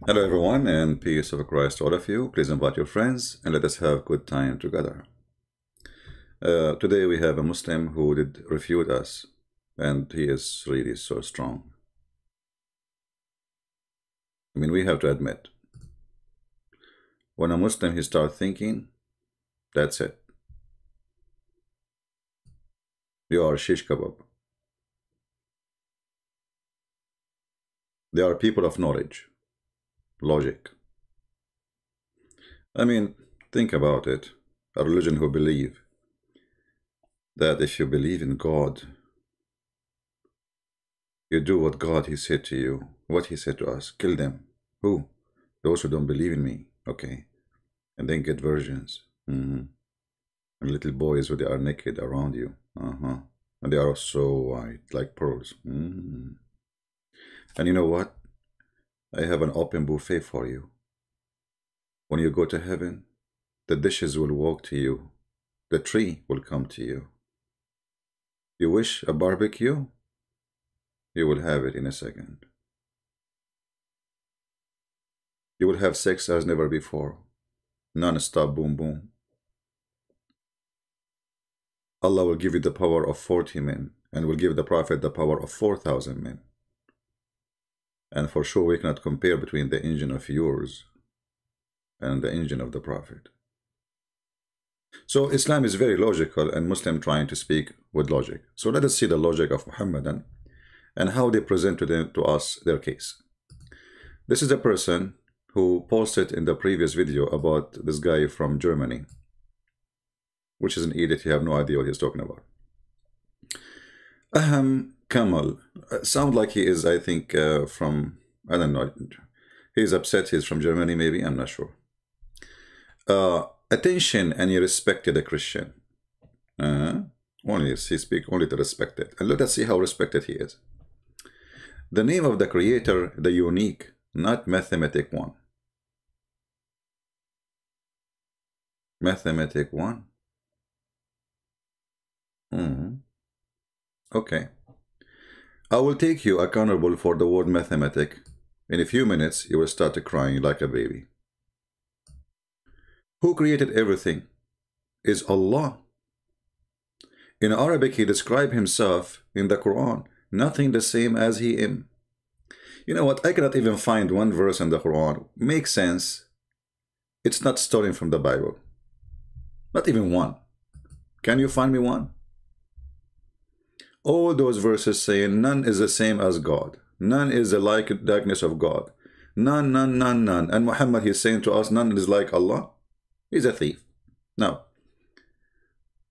Hello everyone, and peace of Christ to all of you. Please invite your friends and let us have good time together. Today we have a Muslim who did refute us, and he is really so strong. I mean, we have to admit, when a Muslim he starts thinking, that's it. You are shish kebab. They are people of knowledge, logic. I mean, think about it. A religion who believe that if you believe in God, you do what God he said to you, what he said to us, kill them. Who? Those who don't believe in me. Okay. And then get virgins. And little boys when they are naked around you. And they are so white, like pearls. And you know what? I have an open buffet for you. When you go to heaven, the dishes will walk to you. The tree will come to you. You wish a barbecue? You will have it in a second. You will have sex as never before. Non-stop boom boom. Allah will give you the power of 40 men and will give the Prophet the power of 4,000 men. And for sure we cannot compare between the engine of yours and the engine of the Prophet. So Islam is very logical and Muslim trying to speak with logic. So let us see the logic of Muhammadan and how they present to us their case. This is a person who posted in the previous video about this guy from Germany, which is an idiot. You have no idea what he's talking about. Kamal, sound like he is, I think, from, I don't know, he's upset he's from Germany, maybe, I'm not sure. Attention, and he respected a Christian. Only, he speak only to respect it. And let us see how respected he is. The name of the creator, the unique, not mathematic one. Mathematic one? Okay. I will take you accountable for the word mathematic. In a few minutes, you will start crying like a baby. Who created everything? Is Allah. In Arabic, he described himself in the Quran, nothing the same as he am. You know what? I cannot even find one verse in the Quran. Makes sense. It's not stolen from the Bible. Not even one. Can you find me one? All those verses saying none is the same as God. None is the likeness of God. None. And Muhammad, he's saying to us, none is like Allah. He's a thief. Now,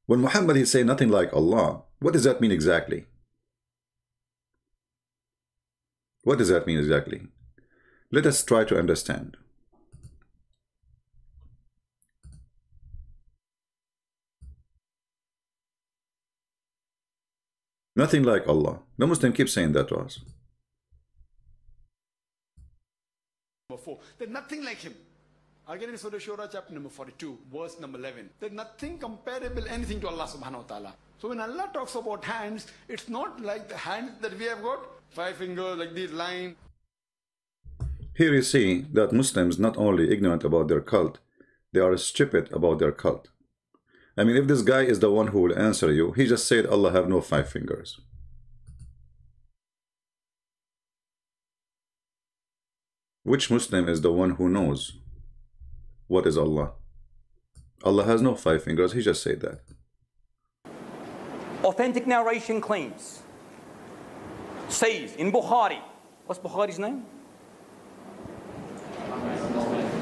when Muhammad is saying nothing like Allah, what does that mean exactly? What does that mean exactly? Let us try to understand. Nothing like Allah. The Muslim keeps saying that to us. There's nothing like him. Again in Surah Shura chapter number 42, verse number 11. There's nothing comparable anything to Allah subhanahu wa ta'ala. So when Allah talks about hands, it's not like the hands that we have got, 5 fingers like this line. Here you see that Muslims not only ignorant about their cult, they are stupid about their cult. I mean, if this guy is the one who will answer you, he just said Allah have no 5 fingers. Which Muslim is the one who knows what is Allah? Allah has no 5 fingers, he just said that. Authentic narration claims, says in Bukhari, what's Bukhari's name?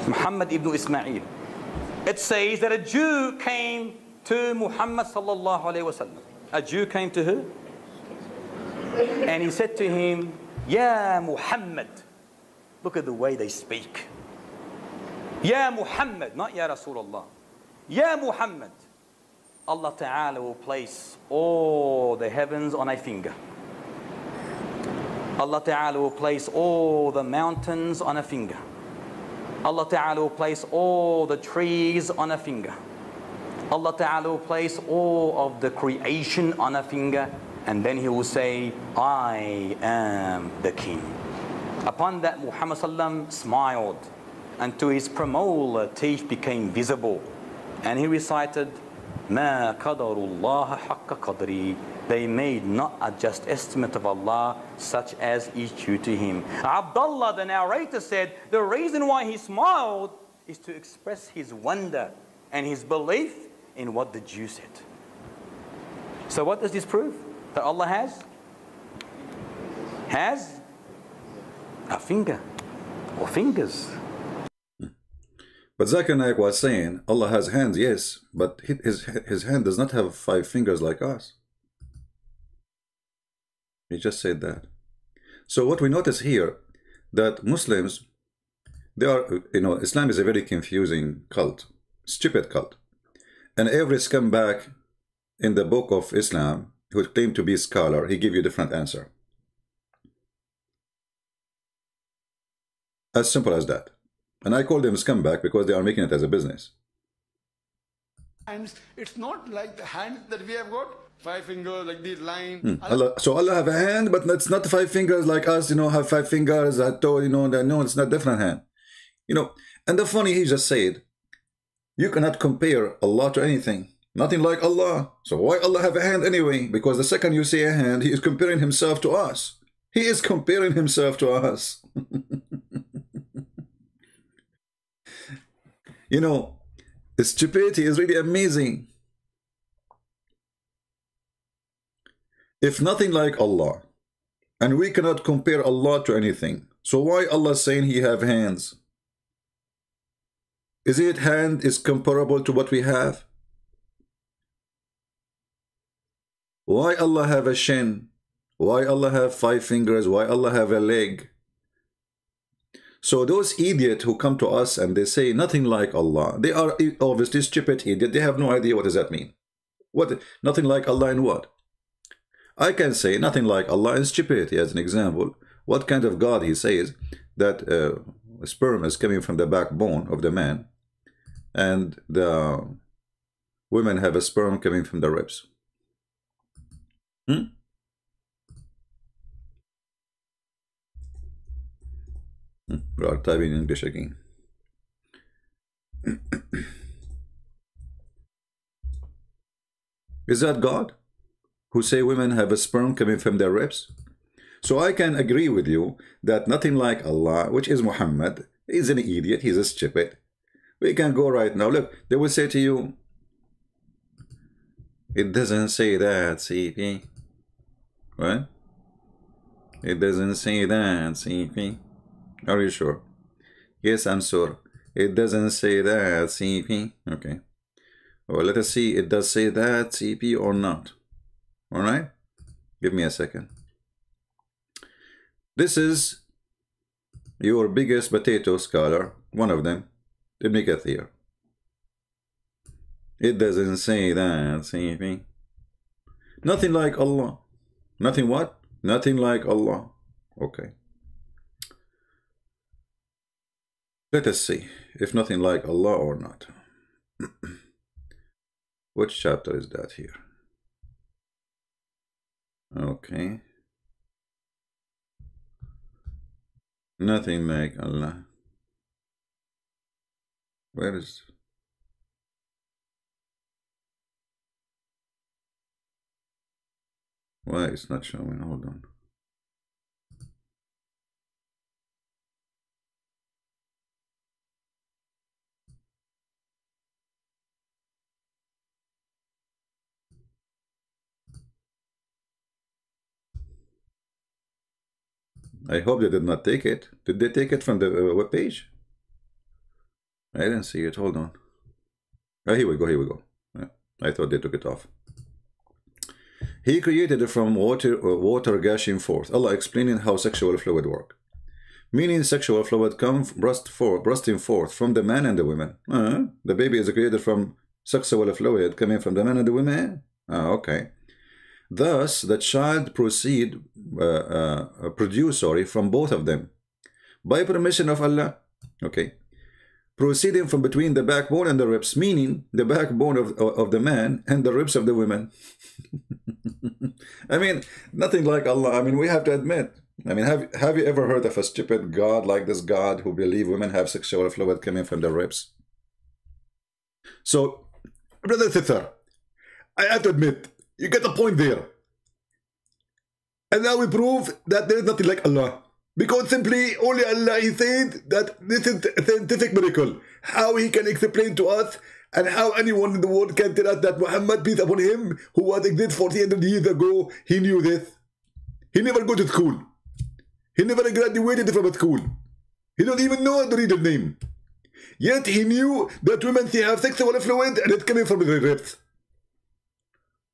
Muhammad ibn Ismail. It says that a Jew came to Muhammad sallallahu alayhi wasallam. A Jew came to her and he said to him, Ya Muhammad. Look at the way they speak. Ya Muhammad, not Ya Rasulullah. Ya Muhammad. Allah Ta'ala will place all the heavens on a finger. Allah Ta'ala will place all the mountains on a finger. Allah Ta'ala will place all the trees on a finger. Allah Ta'ala will place all of the creation on a finger, and then he will say, I am the king. Upon that, Muhammad sallam smiled, and to his premolar teeth became visible, and he recited, "Ma qadarullah haqqa qadri." They made not a just estimate of Allah, such as is due to him. Abdullah, the narrator, said the reason why he smiled is to express his wonder and his belief in what the Jew said. So what does this prove? That Allah has a finger or fingers. But Zakir Naik was saying Allah has hands, yes, but his hand does not have 5 fingers like us. He just said that. So what we notice here, that Muslims, they are, Islam is a very confusing cult, stupid cult. And every scumbag in the book of Islam who claim to be a scholar, he give you a different answer. As simple as that. And I call them scumbag because they are making it as a business. And it's not like the hand that we have got, 5 fingers, like this line. So Allah have a hand, but it's not 5 fingers like us, have 5 fingers, a toe, no, it's not different hand. And the funny, he just said, you cannot compare Allah to anything. Nothing like Allah. So why Allah have a hand anyway? Because the second you say a hand, he is comparing himself to us. He is comparing himself to us. The stupidity is really amazing. If nothing like Allah, and we cannot compare Allah to anything, so why Allah saying he have hands? Is it hand is comparable to what we have? Why Allah have a shin? Why Allah have 5 fingers? Why Allah have a leg? So those idiots who come to us and they say nothing like Allah, they are obviously stupid idiot. They have no idea what does that mean. What? Nothing like Allah in what? I can say nothing like Allah in stupidity as an example. What kind of God he says that sperm is coming from the backbone of the man and the women have a sperm coming from the ribs. We are typing in English again. Is that God who say women have a sperm coming from their ribs? So I can agree with you that nothing like Allah, which is Muhammad, is an idiot, he's a stupid. We can go right now. Look, they will say to you, it doesn't say that, CP. What? It doesn't say that, CP. Are you sure? Yes, I'm sure. It doesn't say that, CP. Okay. Well, let us see. It does say that, CP, or not. All right? Give me a second. This is your biggest potato scholar, one of them, Ibn Kathir. It doesn't say that, CP. Nothing like Allah. Nothing what? Nothing like Allah. Okay. Let us see if nothing like Allah or not. Which chapter is that here? Okay. Nothing like Allah. Where is... Why it's not showing? Hold on. I hope they did not take it. Did they take it from the web page? I didn't see it. Hold on. Oh, here we go. Here we go. Yeah, I thought they took it off. He created it from water gushing forth. Allah explaining how sexual fluid work. Meaning sexual fluid bursting forth from the man and the women. The baby is created from sexual fluid coming from the man and the women. Okay. Thus, the child produce from both of them by permission of Allah. Okay. Proceeding from between the backbone and the ribs, meaning the backbone of the man and the ribs of the women. I mean, nothing like Allah. I mean, we have to admit, I mean, have you ever heard of a stupid god like this god who believe women have sexual fluid coming from their ribs? So, brother Thither, I have to admit, you get the point there. And now we prove that there is nothing like Allah. Because simply, only Allah, He said that this is a scientific miracle. How He can explain to us, and how anyone in the world can tell us that Muhammad, peace upon him, who was exist 400 years ago, he knew this. He never go to school. He never graduated from a school. He don't even know the real name. Yet he knew that women have sexual fluid and it's coming from their ribs.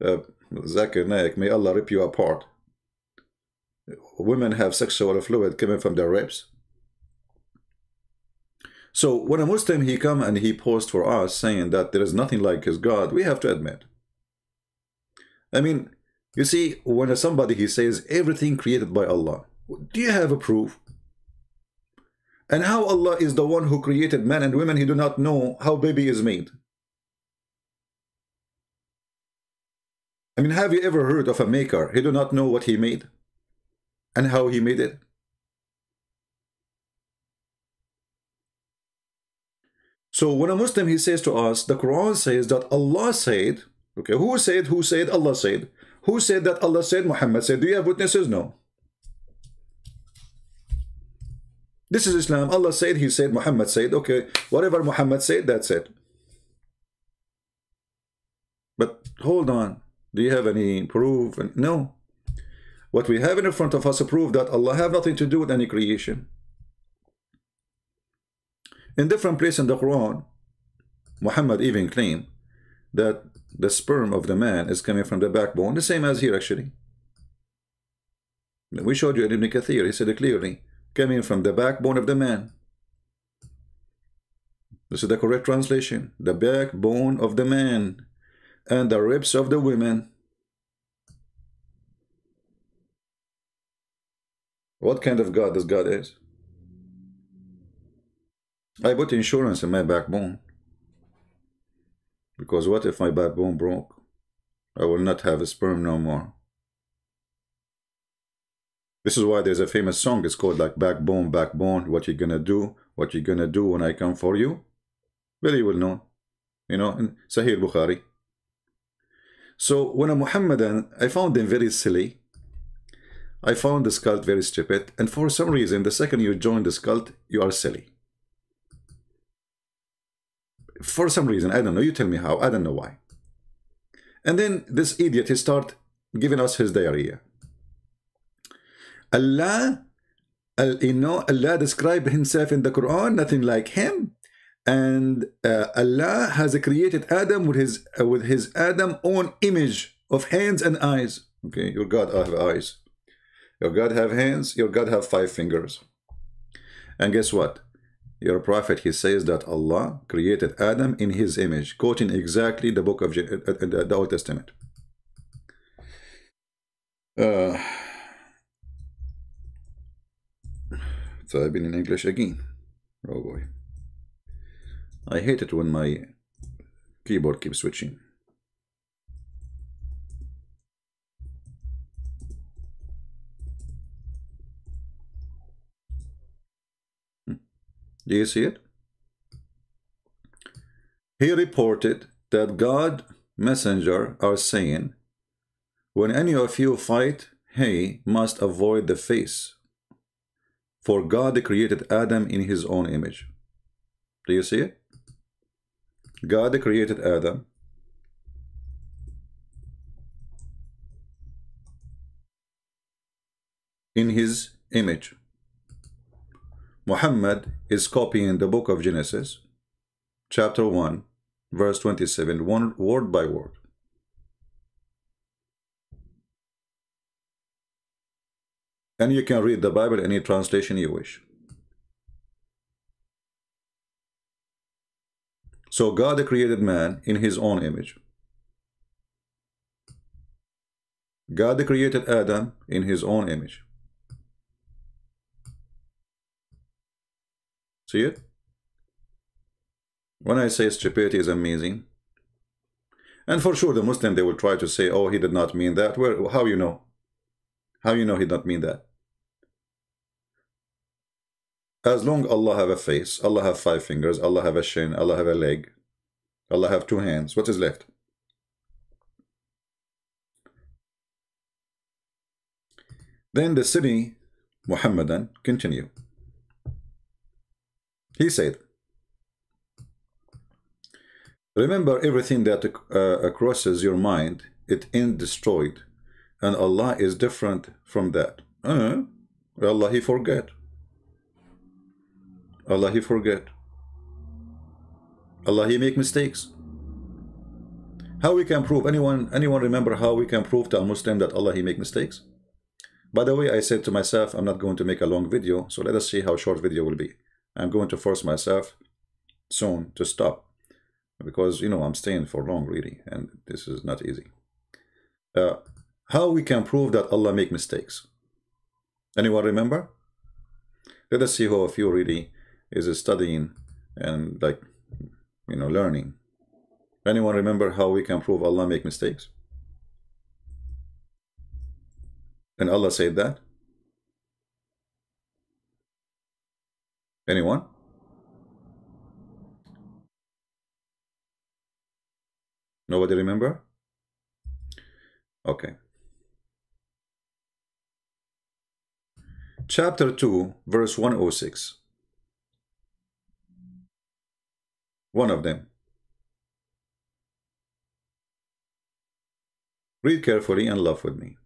Zakir Naik, may Allah rip you apart. Women have sexual fluid coming from their ribs. So when a Muslim, he come and he post for us saying that there is nothing like his God, we have to admit. I mean, you see, when somebody, he says everything created by Allah, do you have a proof? And how Allah is the one who created men and women, he do not know how baby is made? I mean, have you ever heard of a maker? He do not know what he made and how he made it. So when a Muslim, he says to us, the Quran says that Allah said, okay, who said, Allah said. Who said that Allah said, Muhammad said? Do you have witnesses? No. This is Islam. Allah said, He said, Muhammad said. Okay, whatever Muhammad said, that's it. But hold on. Do you have any proof? No. What we have in front of us a proof that Allah have nothing to do with any creation. In different places in the Quran, Muhammad even claimed that the sperm of the man is coming from the backbone, the same as here actually. We showed you in Ibn Kathir, he said it clearly, coming from the backbone of the man. This is the correct translation. The backbone of the man and the ribs of the women. What kind of God this God is? I put insurance in my backbone. Because what if my backbone broke? I will not have a sperm no more. This is why there's a famous song. It's called like Backbone, Backbone. What you gonna do? What you gonna do when I come for you? Very well known. You know, in Sahih Bukhari. So when a Muhammadan, I found them very silly. I found this cult very stupid. And for some reason, the second you join this cult, you are silly. For some reason, I don't know. You tell me how. I don't know why. And then this idiot, he start giving us his diarrhea. Allah, Allah described himself in the Quran, nothing like him. And Allah has created Adam with his Adam own image of hands and eyes. Okay, your God have eyes. Your God have hands. Your God have 5 fingers. And guess what? Your prophet, he says that Allah created Adam in his image, quoting exactly the book of the Old Testament. So I've been in English again. Oh boy. I hate it when my keyboard keeps switching. Do you see it? He reported that God messenger are saying, when any of you fight, he must avoid the face. For God created Adam in his own image. Do you see it? God created Adam in his image. Muhammad is copying the book of Genesis, chapter 1, verse 27, word by word. And you can read the Bible in any translation you wish. So God created man in his own image. God created Adam in his own image. See it? When I say stupidity is amazing, and for sure the Muslim, they will try to say, oh, he did not mean that. Where? How you know? How you know he did not mean that? As long Allah have a face, Allah have 5 fingers, Allah have a shin, Allah have a leg, Allah have 2 hands, what is left? Then the city Muhammadan continue. He said, remember everything that crosses your mind, it ain't destroyed, and Allah is different from that. Allah he forget. Allah he forget. Allah he make mistakes. How we can prove, anyone remember how we can prove to a Muslim that Allah he make mistakes? By the way, I said to myself, I'm not going to make a long video, so let us see how short video will be. I'm going to force myself soon to stop, because you know I'm staying for long really, and this is not easy. How we can prove that Allah make mistakes? Anyone remember? Let us see how a few really is studying and like, you know, learning. Anyone remember how we can prove Allah make mistakes? And Allah said that? Anyone? Nobody remember? Okay. Chapter 2, verse 106. One of them. Read carefully and laugh with me.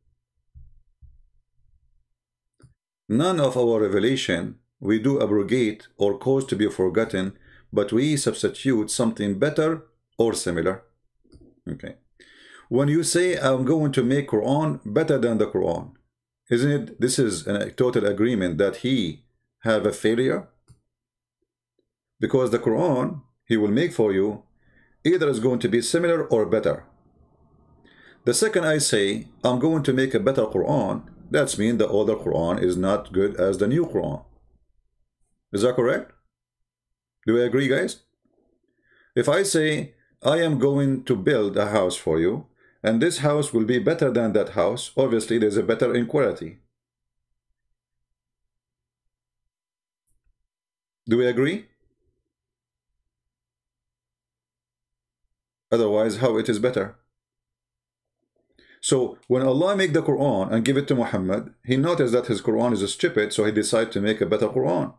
None of our revelation we do abrogate or cause to be forgotten, but we substitute something better or similar. Okay. When you say I'm going to make Quran better than the Quran, isn't it, this is a total agreement that he have a failure? Because the Quran he will make for you either is going to be similar or better. The second I say I'm going to make a better Quran, that means the older Quran is not good as the new Quran. Is that correct? Do we agree, guys? If I say I am going to build a house for you, and this house will be better than that house, obviously there's a better in quality. Do we agree? Otherwise, how it is better? So when Allah make the Quran and give it to Muhammad, he noticed that his Quran is stupid, so he decided to make a better Quran.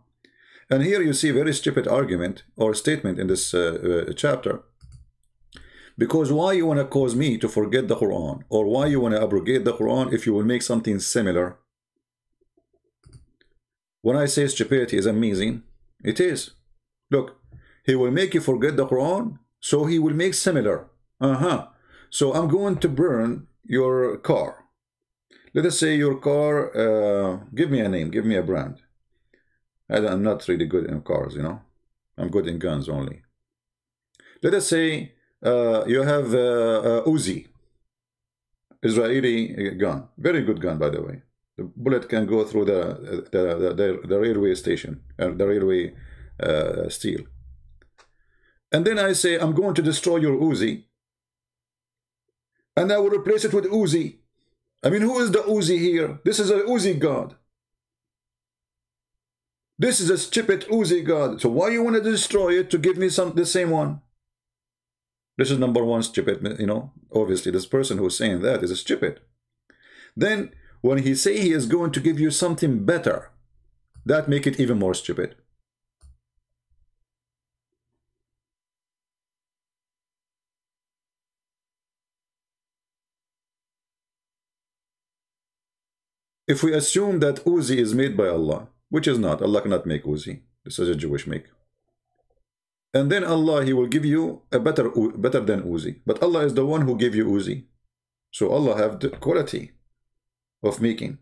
And here you see very stupid argument or statement in this chapter. Because why you want to cause me to forget the Quran, or why you want to abrogate the Quran if you will make something similar? When I say stupidity is amazing, it is. Look, he will make you forget the Quran, so he will make similar. So I'm going to burn your car. Let us say your car, give me a name, give me a brand. I'm not really good in cars, you know. I'm good in guns only. Let us say you have Uzi, Israeli gun, very good gun by the way. The bullet can go through the railway station, the railway steel. And then I say I'm going to destroy your Uzi, and I will replace it with Uzi. I mean, who is the Uzi here? This is a Uzi God. This is a stupid Uzi God. So why you want to destroy it to give me the same one? This is number one stupid, you know. Obviously, this person who's saying that is a stupid. Then, when he say he is going to give you something better, that make it even more stupid. If we assume that Uzi is made by Allah, which is not, Allah cannot make Uzi. This is a Jewish make. And then Allah, he will give you a better than Uzi. But Allah is the one who gave you Uzi. So Allah have the quality of making.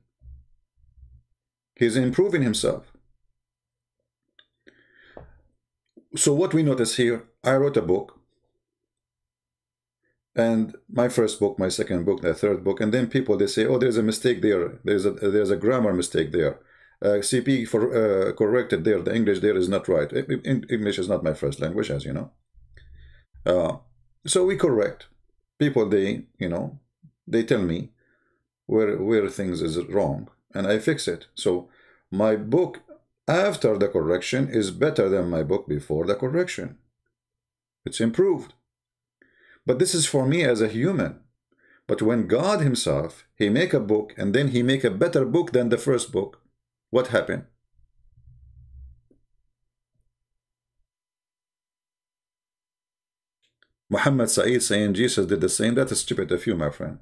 He's improving himself. So what we notice here, I wrote a book. And my first book, my second book, the third book, and then people, they say, oh, there's a mistake there. There's a grammar mistake there. CP corrected there. The English there is not right. English is not my first language, as you know. So we correct. People, they, you know, they tell me where things is wrong, and I fix it. So my book after the correction is better than my book before the correction. It's improved. But this is for me as a human. But when God himself, he make a book and then he make a better book than the first book, what happened? Muhammad Sa'id saying Jesus did the same. That is stupid of you, my friend.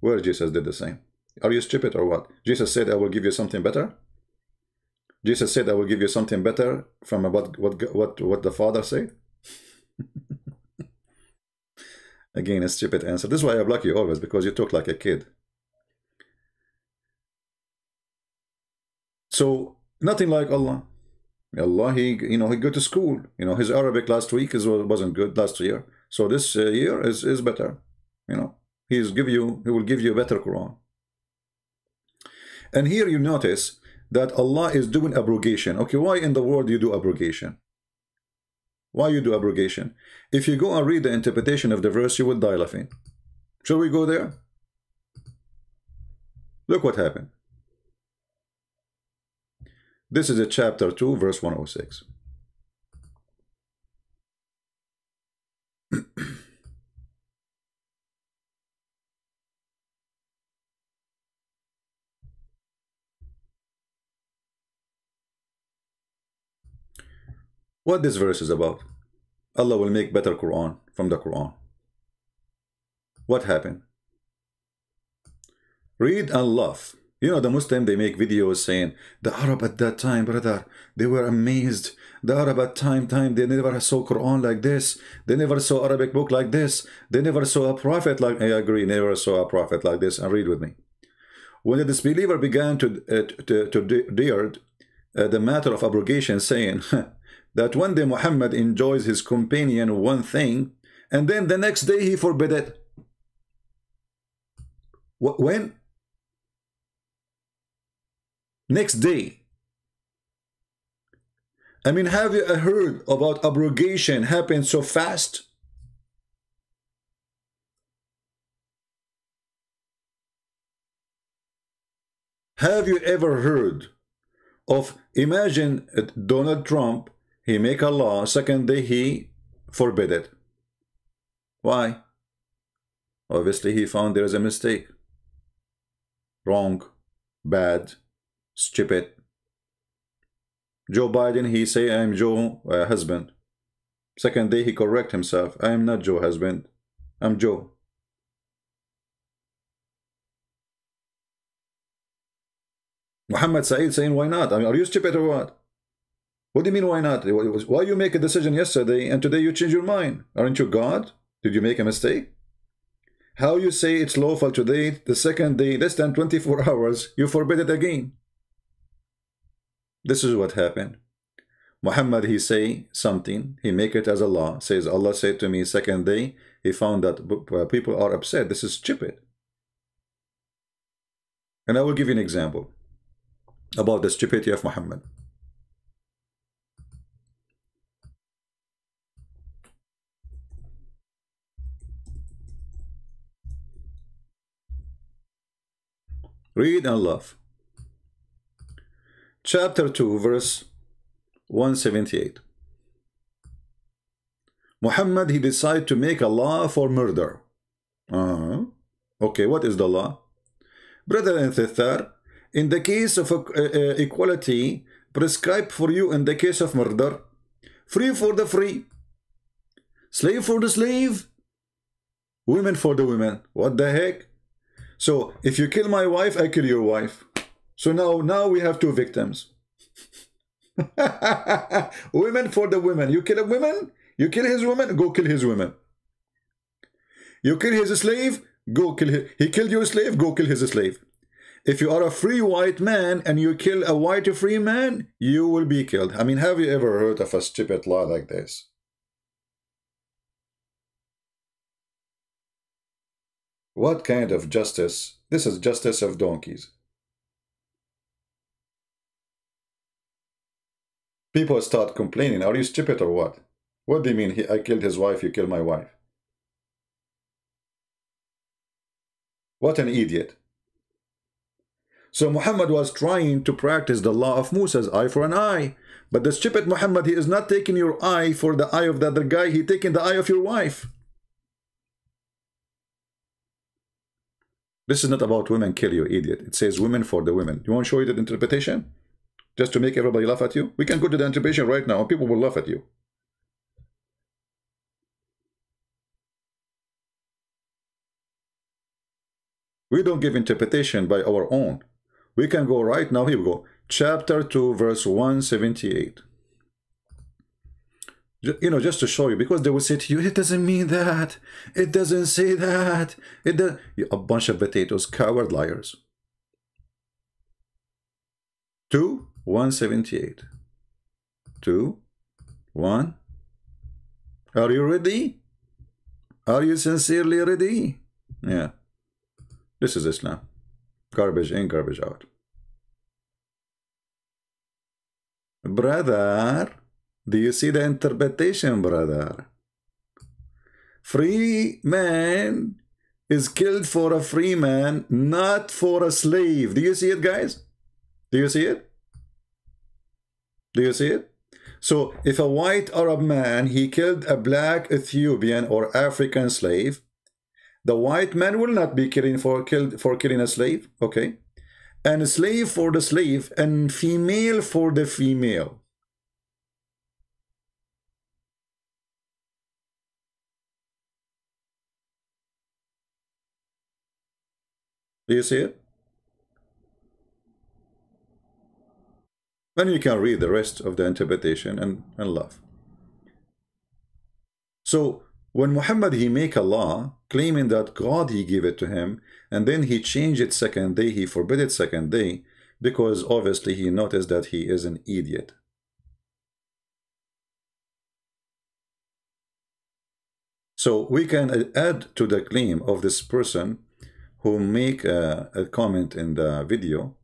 Where Jesus did the same? Are you stupid or what? Jesus said, I will give you something better? Jesus said, I will give you something better from what the Father said? Again, a stupid answer. This is why I block you always, because you talk like a kid. So, nothing like Allah. Allah, he go to school. His Arabic last week wasn't good last year. So this year is better. He will give you a better Quran. And here you notice that Allah is doing abrogation. Okay, why in the world do you do abrogation? Why you do abrogation? If you go and read the interpretation of the verse, you will die laughing. Shall we go there? Look what happened. This is a chapter 2, verse 106. What this verse is about? Allah will make better Quran from the Quran. What happened? Read and laugh. The Muslim, they make videos saying, the Arab at that time, brother, they were amazed. The Arab at time, they never saw Quran like this. They never saw Arabic book like this. They never saw a prophet like, I agree, never saw a prophet like this. And read with me. When the disbeliever began to dare the matter of abrogation, saying that one day Muhammad enjoys his companion one thing, and then the next day he forbid it. When? Next day. I mean, have you heard about abrogation happen so fast? Have you ever heard of, imagine Donald Trump, he make a law, second day he forbid it. Why? Obviously he found there is a mistake. Wrong, bad, stupid. Joe Biden, he say, I am Joe husband. Second day he correct himself. I am not Joe husband. I'm Joe. Muhammad Sa'id saying, why not? I mean, are you stupid or what? What do you mean, why not? Why you make a decision yesterday and today you change your mind? Aren't you God? Did you make a mistake? How you say it's lawful today, the second day, less than 24 hours, you forbid it again? This is what happened. Muhammad, he say something, he make it as a law, says Allah said to me second day, he found that people are upset. This is stupid. And I will give you an example about the stupidity of Muhammad. Read and laugh. Chapter 2, verse 178. Muhammad, he decided to make a law for murder. Okay, what is the law? Brother and sister, in the case of equality, prescribed for you in the case of murder, free for the free, slave for the slave, women for the women. What the heck? So, if you kill my wife, I kill your wife. So now we have two victims. Women for the women. You kill a woman, you kill his woman, go kill his woman. You kill his slave, go kill his... He killed your slave, go kill his slave. If you are a free white man and you kill a white free man, you will be killed. I mean, have you ever heard of a stupid law like this? What kind of justice? This is justice of donkeys. People start complaining. Are you stupid or what? What do you mean? I killed his wife, you kill my wife. What an idiot. So Muhammad was trying to practice the law of Musa's eye for an eye. But the stupid Muhammad, he is not taking your eye for the eye of the other guy. He taking the eye of your wife. This is not about women kill you, idiot. It says women for the women. You want to show you the interpretation? Just to make everybody laugh at you? We can go to the interpretation right now and people will laugh at you. We don't give interpretation by our own. We can go right now. Here we go. Chapter 2, verse 178. You know, just to show you, because they will say to you, it doesn't mean that. It doesn't say that. It does. A bunch of potatoes, coward liars. 2, 178. 2, 1. Are you ready? Are you sincerely ready? Yeah. This is Islam. Garbage in, garbage out. Brother, do you see the interpretation, brother? Free man is killed for a free man, not for a slave. Do you see it, guys? Do you see it? Do you see it? So if a white Arab man, he killed a black Ethiopian or African slave, the white man will not be killed for killing a slave, okay? And a slave for the slave, and female for the female. Do you see it? Then you can read the rest of the interpretation and laugh. So when Muhammad, he make a law claiming that God, he gave it to him, and then he changed it second day, he forbid it second day, because obviously he noticed that he is an idiot. So we can add to the claim of this person who make a comment in the video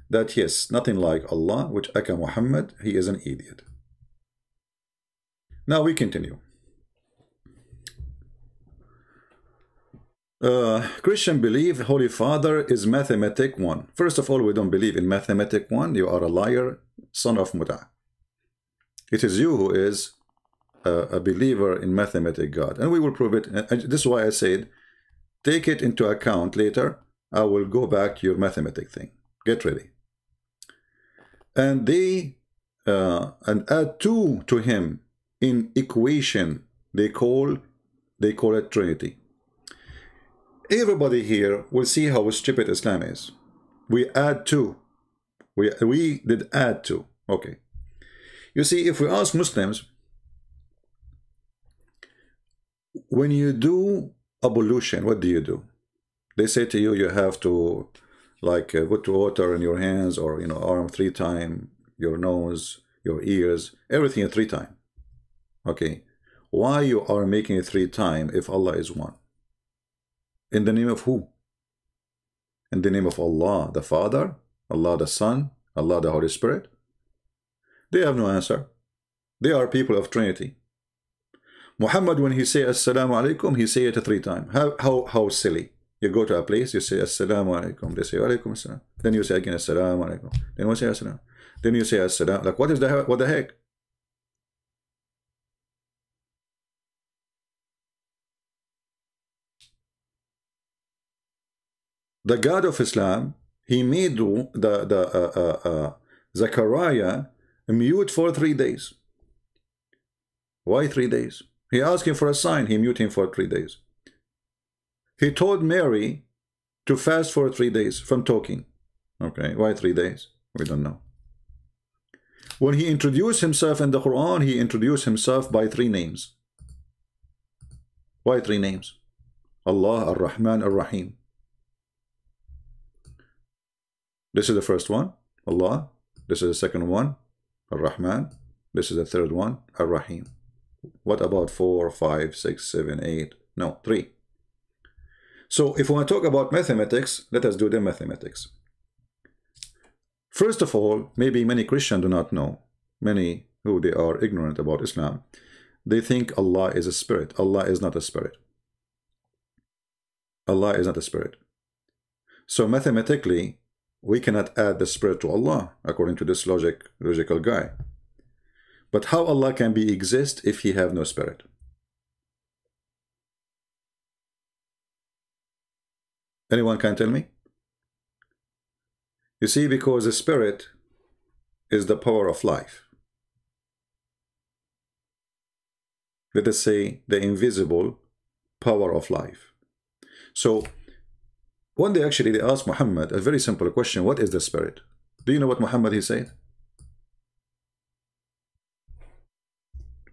that yes, nothing like Allah, which aka Muhammad, he is an idiot. Now we continue. Christian believe Holy Father is mathematic one. First of all, we don't believe in mathematic one. You are a liar, son of Muta. It is you who is a believer in mathematic God, and we will prove it. And this is why I said, take it into account later. I will go back to your mathematic thing. Get ready. And they and add 2 to him in equation. They call it Trinity. Everybody here will see how stupid Islam is. We add 2. We did add 2. Okay. You see, if we ask Muslims, when you do ablution, what do you do? They say to you, you have to like put water in your hands, or arm 3 times, your nose, your ears, everything 3 times. Okay. Why you are making it 3 times if Allah is one? In the name of who? In the name of Allah the Father, Allah the Son, Allah the Holy Spirit? They have no answer. They are people of Trinity. Muhammad, when he say Assalamu alaikum, he say it 3 times. How silly. You go to a place, you say Assalamu alaikum, they say Alaikum Assalam. Then you say again Assalamu alaikum. Then you say Assalam. Then you say Assalam. Like what the heck? The God of Islam, he made Zechariah mute for 3 days. Why 3 days? He asked him for a sign, he mute him for 3 days. He told Mary to fast for 3 days from talking. Okay, why 3 days? We don't know. When he introduced himself in the Quran, he introduced himself by 3 names. Why 3 names? Allah, Ar-Rahman, Ar-Rahim. This is the first one, Allah. This is the second one, Ar-Rahman. This is the third one, Ar-Rahim. What about 4, 5, 6, 7, 8? No, 3. So if we want to talk about mathematics, let us do the mathematics. First of all, maybe many Christians do not know, many who they are ignorant about Islam, they think Allah is a spirit. Allah is not a spirit. Allah is not a spirit. So mathematically, we cannot add the spirit to Allah, according to this logical guy. But how Allah can be exist if he have no spirit? Anyone can tell me? You see, because the spirit is the power of life. Let us say the invisible power of life. So one day actually they asked Muhammad a very simple question: what is the spirit? Do you know what Muhammad he said?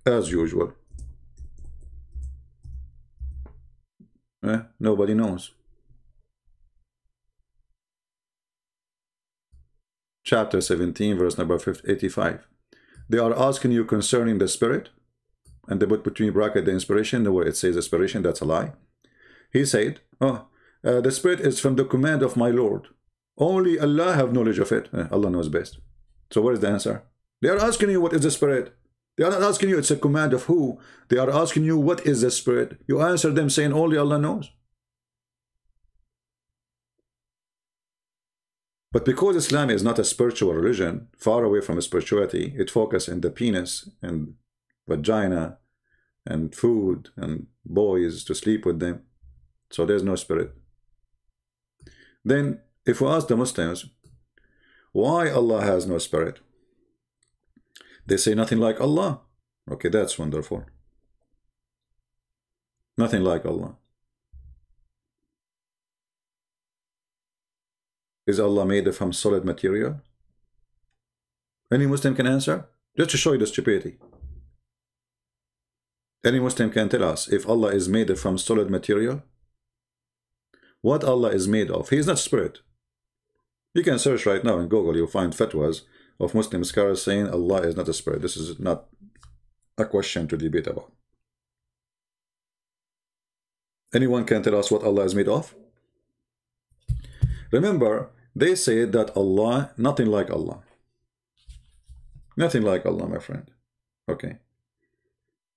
As usual, nobody knows. Chapter 17, verse number 85. They are asking you concerning the spirit, and they put between bracket the inspiration, where it says inspiration, that's a lie. He said, the spirit is from the command of my Lord. Only Allah have knowledge of it. Allah knows best. So what is the answer? They are asking you what is the spirit. They are not asking you it's a command of who. They are asking you what is the spirit. You answer them saying only Allah knows. But because Islam is not a spiritual religion, far away from spirituality, it focuses in the penis and vagina and food and boys to sleep with them. So there's no spirit. Then if we ask the Muslims why Allah has no spirit, they say nothing like Allah. Okay, that's wonderful. Nothing like Allah. Is Allah made from solid material? Any Muslim can answer? Just to show you the stupidity. Any Muslim can tell us if Allah is made from solid material? What Allah is made of? He is not spirit. You can search right now in Google, you'll find fatwas of Muslim scholars saying Allah is not a spirit. This is not a question to debate about. Anyone can tell us what Allah is made of? Remember, they say that Allah, nothing like Allah. Nothing like Allah, my friend. Okay.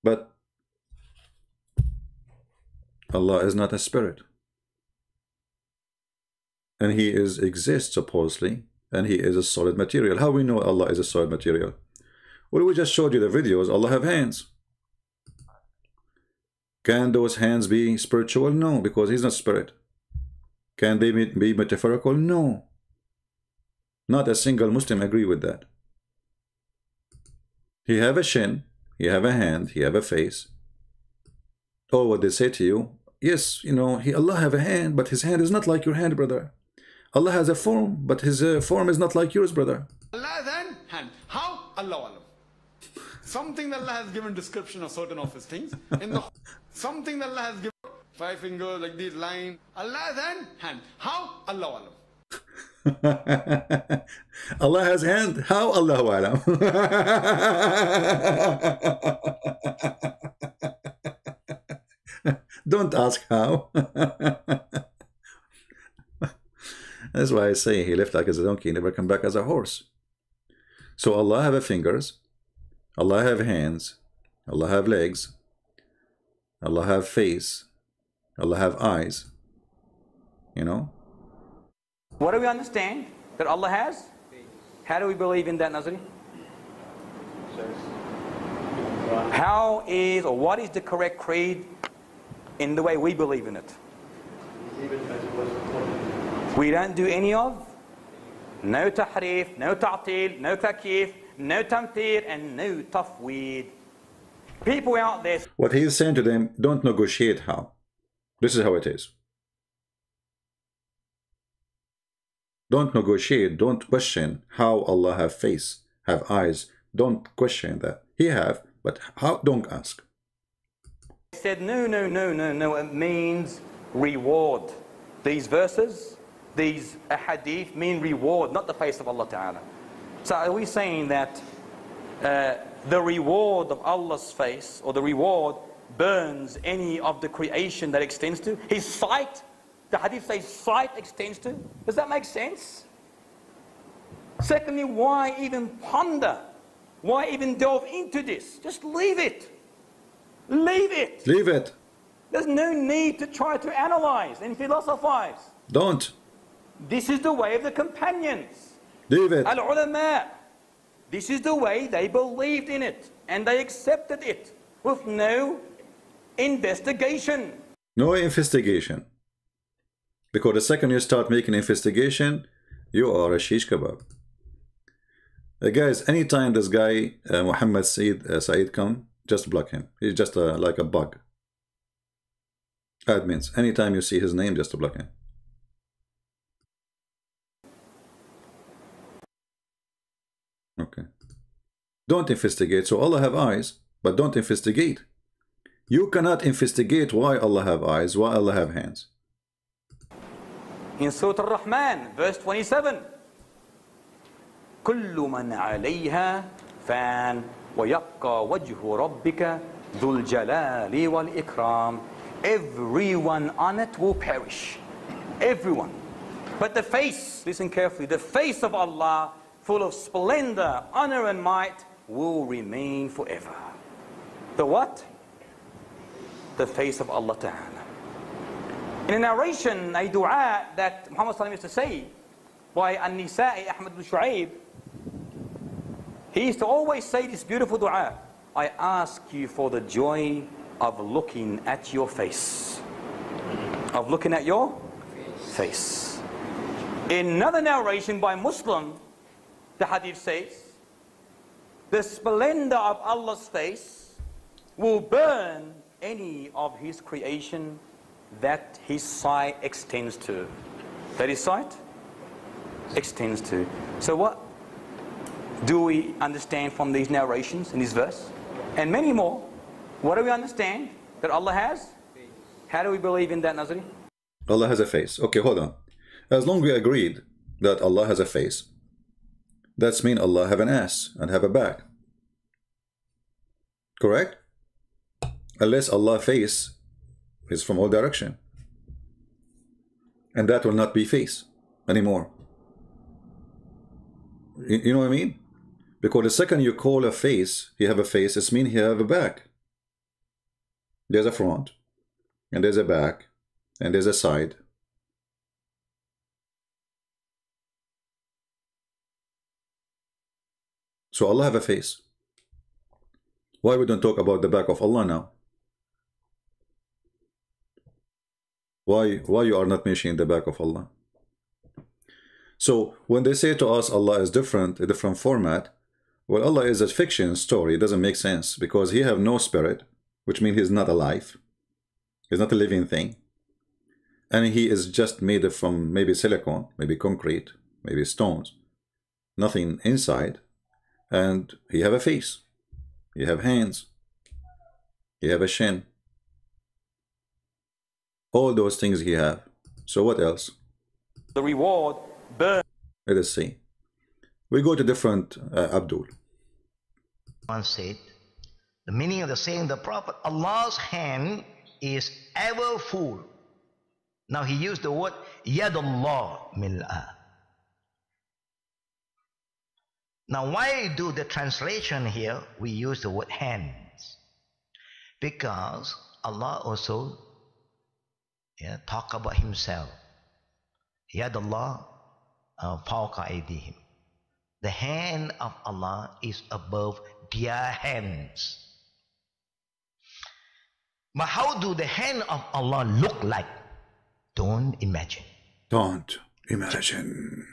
But Allah is not a spirit. And he exists supposedly, and he is a solid material. How we know Allah is a solid material? Well, we just showed you the videos. Allah have hands. Can those hands be spiritual? No, because he's not spirit. Can they be metaphorical? No. Not a single Muslim agree with that. He have a shin, he have a hand, he have a face. Oh, what they say to you? Yes, you know, Allah have a hand, but his hand is not like your hand, brother. Allah has a form, but his form is not like yours, brother. Allah has a hand. How? Allah Alam. Something that Allah has given description of certain of his things. Something that Allah has given 5 fingers, like this line. Allah has a hand. How? Allah Alam. Allah has hand. How? Allahu Alam. Don't ask how. That's why I say he left like as a donkey, never come back as a horse. So Allah have fingers, Allah have hands, Allah have legs, Allah have face, Allah have eyes. You know? What do we understand that Allah has? How do we believe in that, Nazri? How is, or what is the correct creed in the way we believe in it? We don't do any of no tahrif, no ta'til, no takyif, no tamthir, and no tafweed. People out there. What he is saying to them, don't negotiate how. This is how it is. Don't negotiate, don't question how Allah have face, have eyes. Don't question that. He have, but how? Don't ask. He said, no, no, no, no, no. It means reward. These verses, these ahadith mean reward, not the face of Allah Ta'ala. So are we saying that the reward of Allah's face, or the reward burns any of the creation that extends to? His sight, the hadith says sight extends to. Does that make sense? Secondly, why even ponder? Why even delve into this? Just leave it. Leave it. Leave it. There's no need to try to analyze and philosophize. Don't. This is the way of the companions. David. Al-ulama. This is the way they believed in it. And they accepted it with no investigation. No investigation. Because the second you start making investigation, you are a shish kebab. Guys, anytime this guy, Muhammad Said come, just block him. He's just like a bug. Admins, anytime you see his name, just block him. Okay. Don't investigate. So Allah have eyes, but don't investigate. You cannot investigate why Allah have eyes, why Allah have hands. In Surah Al-Rahman, verse 27. كل من عليها فان ويبقى وجه ربك ذو الجلال والإكرام. Everyone on it will perish. Everyone. But the face, listen carefully, the face of Allah, full of splendor, honor and might, will remain forever. The what? The face of Allah Ta'ala. In a narration, a dua that Muhammad Sallallahu used to say by An-Nisa'i Ahmad ibn Shu'aib, he used to always say this beautiful dua: I ask you for the joy of looking at your face. Of looking at your face. In another narration by Muslim, the hadith says, the splendor of Allah's face will burn any of His creation that His sight extends to. That His sight extends to. So what do we understand from these narrations in this verse? And many more. What do we understand? That Allah has? How do we believe in that, Nazri? Allah has a face. Okay, hold on. As long as we agreed that Allah has a face, that's mean Allah have an ass and have a back. Correct? Unless Allah face is from all direction. And that will not be face anymore. You know what I mean? Because the second you call a face, he have a face, it means he have a back. There's a front, and there's a back, and there's a side. So Allah have a face. Why we don't talk about the back of Allah now? Why you are not mentioning the back of Allah? So when they say to us Allah is different, a different format, well, Allah is a fiction story. It doesn't make sense because He have no spirit, which means He's not alive. He's not a living thing. And He is just made from maybe silicone, maybe concrete, maybe stones. Nothing inside. And He have a face. He have hands. He have a chin. All those things He have. So what else? The reward burn. Let us see. We go to different Abdul. One said, the meaning of the saying, the Prophet, Allah's hand is ever full. Now he used the word Yadullah mil'a. Now why do the translation here we use the word hands? Because Allah also talk about Himself. Yadullah fawqa aydihim. The hand of Allah is above their hands. But how do the hand of Allah look like? Don't imagine. Don't imagine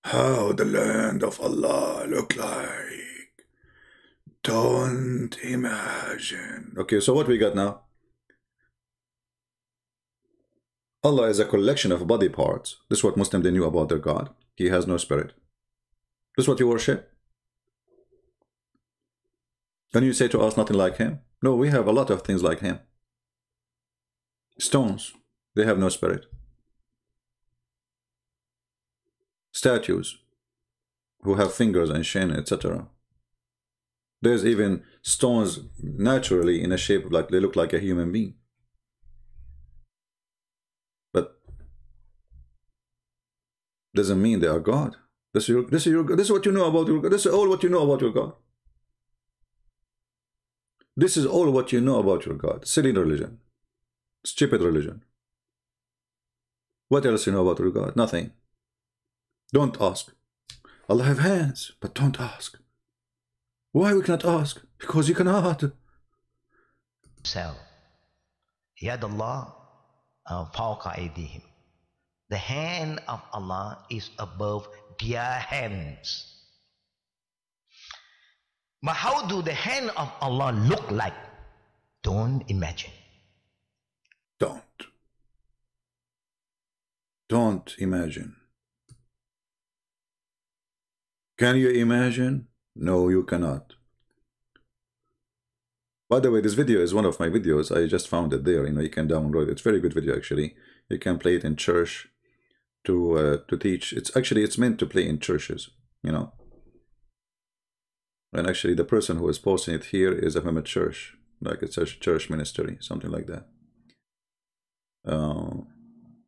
how the land of Allah look like. Don't imagine. Okay, so what we got now? Allah is a collection of body parts. This is what Muslims they knew about their God. He has no spirit. This is what you worship. And you say to us nothing like Him? No, we have a lot of things like Him. Stones, they have no spirit. Statues, who have fingers and chin, etc. There's even stones naturally in a shape like they look like a human being. But doesn't mean they are God. This is what you know about your God. This is all what you know about your God. This is all what you know about your God. Silly religion. Stupid religion. What else you know about God? Nothing. Don't ask. Allah have hands, but don't ask. Why we cannot ask? Because you cannot. So, Yad Allah fawqa aydihim. The hand of Allah is above their hands. But how do the hand of Allah look like? Don't imagine. Don't imagine. Can you imagine? No, you cannot. By the way, this video is one of my videos. I just found it there. You can download it. It's a very good video, actually. You can play it in church to teach. It's meant to play in churches, And actually, the person who is posting it here is from a church, like it's a church ministry, something like that.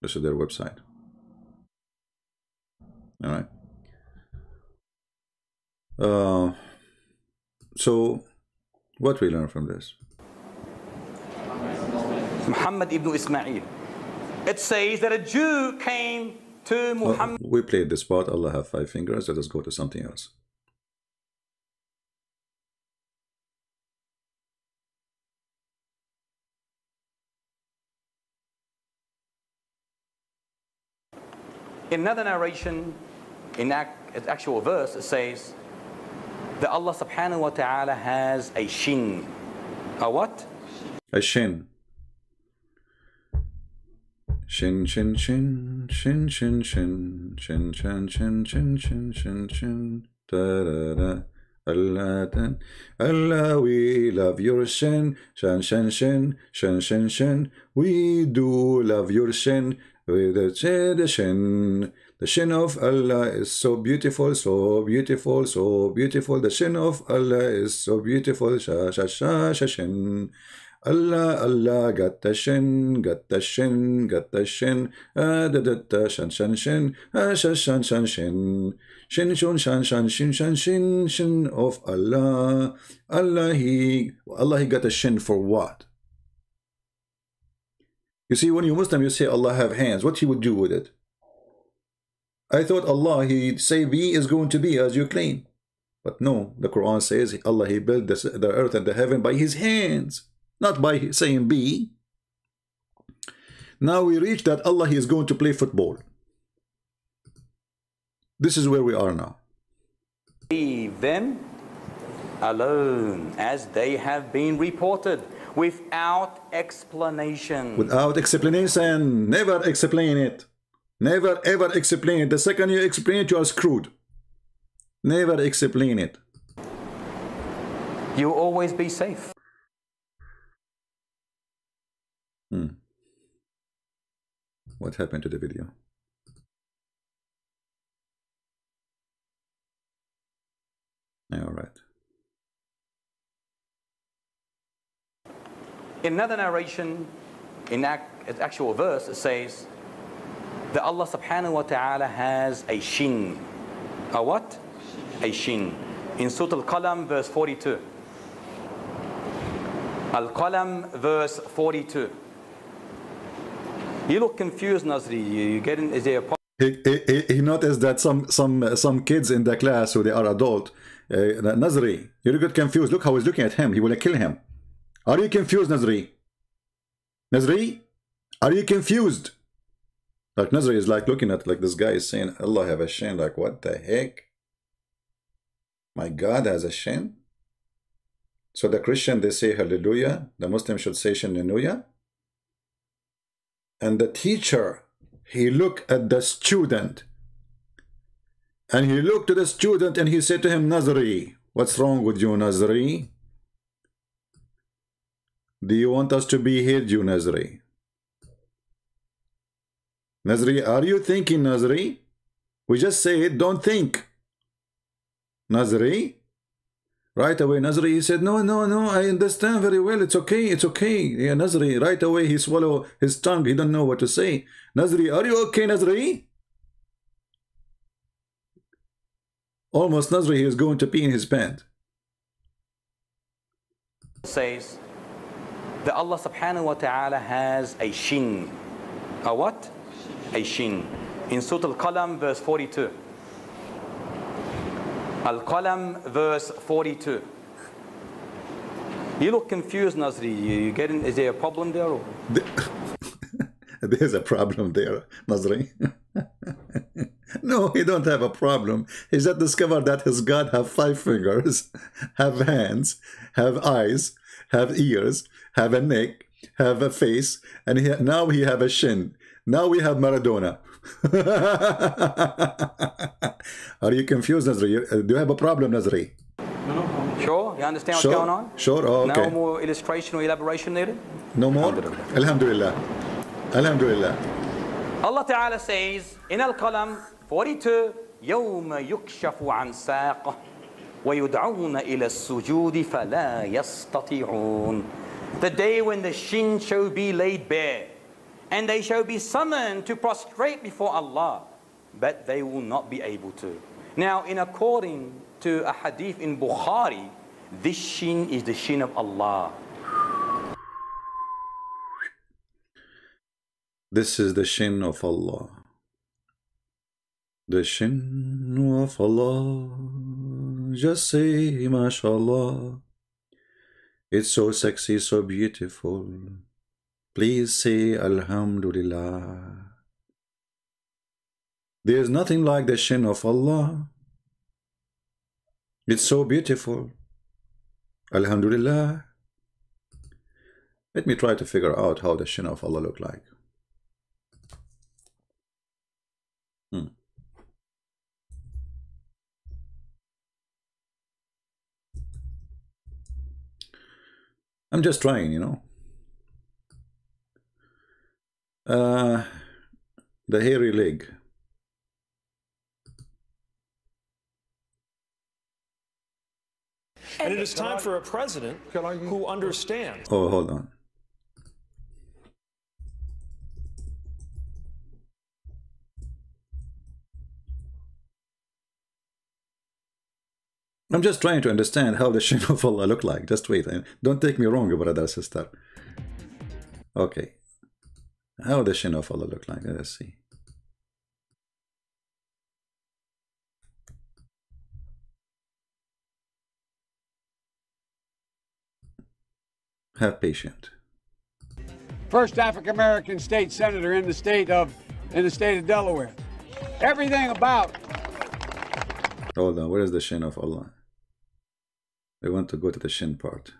This is their website. All right. So, what we learn from this? Muhammad ibn Ismail. It says that a Jew came to Muhammad. We played this part. Allah have 5 fingers. Let us go to something else. In another narration, in actual verse, it says that Allah subhanahu wa ta'ala has a shin. A what? A shin. Shin, shin, shin, shin, shin, shin, shin, shin, shin, shin, shin, shin, shin, da da da. Allah, Allah, we love your shin, shin, shin, shin, shin, shin, shin. We do love your shin. With the shin. The shin of Allah is so beautiful, so beautiful, so beautiful. The shin of Allah is so beautiful. Sha sha sha sha shin. Allah, Allah, got the shin, got the shin, got the shin. Da da da shan shan shin. Shan shan shan shin. Shin shun shan shan shin shan shin shin of Allah. Allah he got a shin for what? You see, when you're Muslim, you say Allah have hands. What he would do with it? I thought Allah, he say be is going to be as you claim. But no, the Quran says Allah, he built the earth and the heaven by his hands, not by saying be. Now we reach that Allah, he is going to play football. This is where we are now. Leave them alone as they have been reported. Without explanation. Without explanation. Never explain it. Never ever explain it. The second you explain it, you are screwed. Never explain it. You will always be safe. What happened to the video? All right. In another narration, in actual verse, it says that Allah subhanahu wa ta'ala has a shin. A what? A shin. In Surah Al-Qalam, verse 42. Al-Qalam, verse 42. You look confused, Nazri. You getting? Is there a he noticed that some kids in the class who they are adult, Nazri, you get confused. Look how he's looking at him. He will kill him. Are you confused, Nazri? Nazri? Are you confused? Like Nazri is like looking at like this guy is saying Allah have a shin. Like what the heck? My God has a shin? So the Christian they say hallelujah. The Muslim should say shinnuya. And the teacher, he looked at the student. And he looked to the student and he said to him, Nazri, what's wrong with you, Nazri? Do you want us to be here, you Nazri? Nazri, are you thinking, Nazri? We just say it, don't think. Nazri? Right away, Nazri, he said, no, I understand very well. It's okay, it's okay. Yeah, Nazri, right away, he swallowed his tongue. He don't know what to say. Nazri, are you okay, Nazri? Almost Nazri, he is going to pee in his pants. says that Allah subhanahu wa ta'ala has a shin. A what? a shin. In Surah Al-Qalam, verse 42. Al-Qalam, verse 42. You look confused, Nazri. You getting? Is there a problem there? Or? There's a problem there, Nazri. No, he don't have a problem. He just discovered that his God have 5 fingers, have hands, have eyes, have ears, have a neck, have a face, and now he have a shin. Now we have Maradona. Are you confused, Nazri? Do you have a problem, Nazri? Sure? You understand what's going on? Sure, oh, okay. No more illustration or elaboration needed? No more? Alhamdulillah. Alhamdulillah. Allah Ta'ala says in Al-Qalam 42, يَوْمَ يُكْشَفُ عَنْ سَاقَهُ وَيُدْعَوْنَ إِلَى السُّجُودِ فَلَا يَسْتَطِيعُونَ. The day when the shin shall be laid bare, and they shall be summoned to prostrate before Allah, but they will not be able to. Now, in according to a hadith in Bukhari, this shin is the shin of Allah. This is the shin of Allah. The shin of Allah. Just say, MashaAllah. It's so sexy, so beautiful. Please say, Alhamdulillah. There is nothing like the shin of Allah. It's so beautiful. Alhamdulillah. Let me try to figure out how the shin of Allah look like. I'm just trying, you know. The hairy leg. And it is time for a president who understands. Oh, hold on. I'm just trying to understand how the shin of Allah look like. Just wait. Don't take me wrong, brother, sister. Okay. How the shin of Allah look like? Let's see. Have patience. First African-American state senator in the state of Delaware. Everything about. Hold on, where is the shin of Allah? We want to go to the shin part.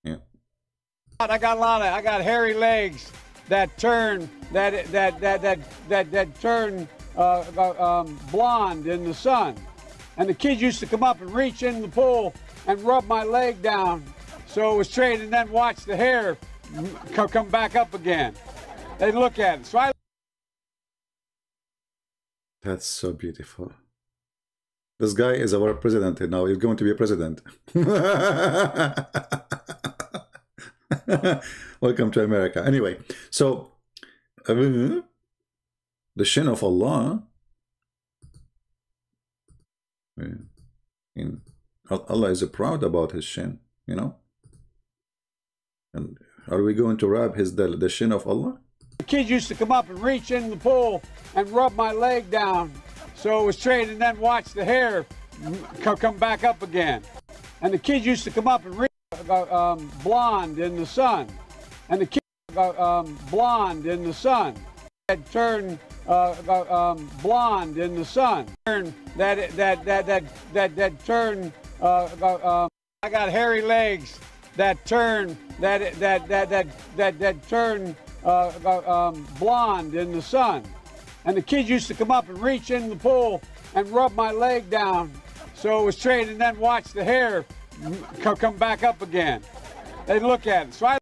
Yeah. I got hairy legs that turn turn blonde in the sun. And the kids used to come up and reach in the pool and rub my leg down so it was straight, and then watch the hair come back up again. They'd look at it. So That's so beautiful. This guy is our president now. He's going to be a president. Welcome to America. Anyway, so the shin of Allah. Allah is proud about his shin, you know. And are we going to rub the shin of Allah? The kids used to come up and reach in the pool and rub my leg down so it was straight, and then watch the hair come back up again. And the kids used to come up and reach blonde in the sun. And the kids blonde in the sun. That turn blonde in the sun. Turn turn I got hairy legs that turn turn blonde in the sun. And the kids used to come up and reach in the pool and rub my leg down so it was straight, and then watch the hair come back up again. They'd look at it. So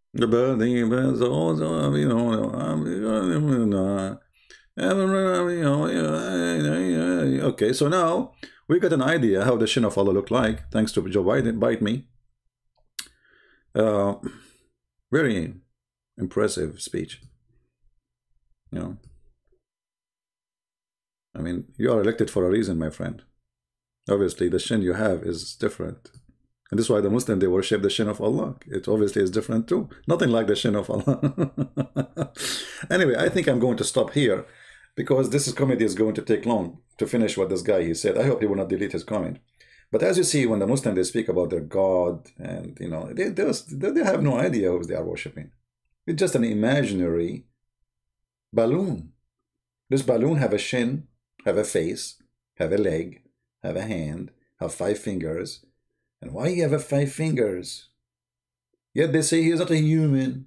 okay, so now we got an idea how the shin of Allah look like, thanks to Joe Biden. Bite me. Very impressive speech. You know, I mean, you are elected for a reason, my friend. Obviously, the shin you have is different. And this is why the Muslim, they worship the shin of Allah. It obviously is different too. Nothing like the shin of Allah. Anyway, I think I'm going to stop here because this comedy is going to take long to finish what this guy he said. I hope he will not delete his comment. But as you see, when the Muslims, they speak about their God, and you know, they have no idea who they are worshiping. It's just an imaginary balloon. This balloon have a shin, have a face, have a leg, have a hand, have 5 fingers. And why you have 5 fingers? Yet they say he is not a human.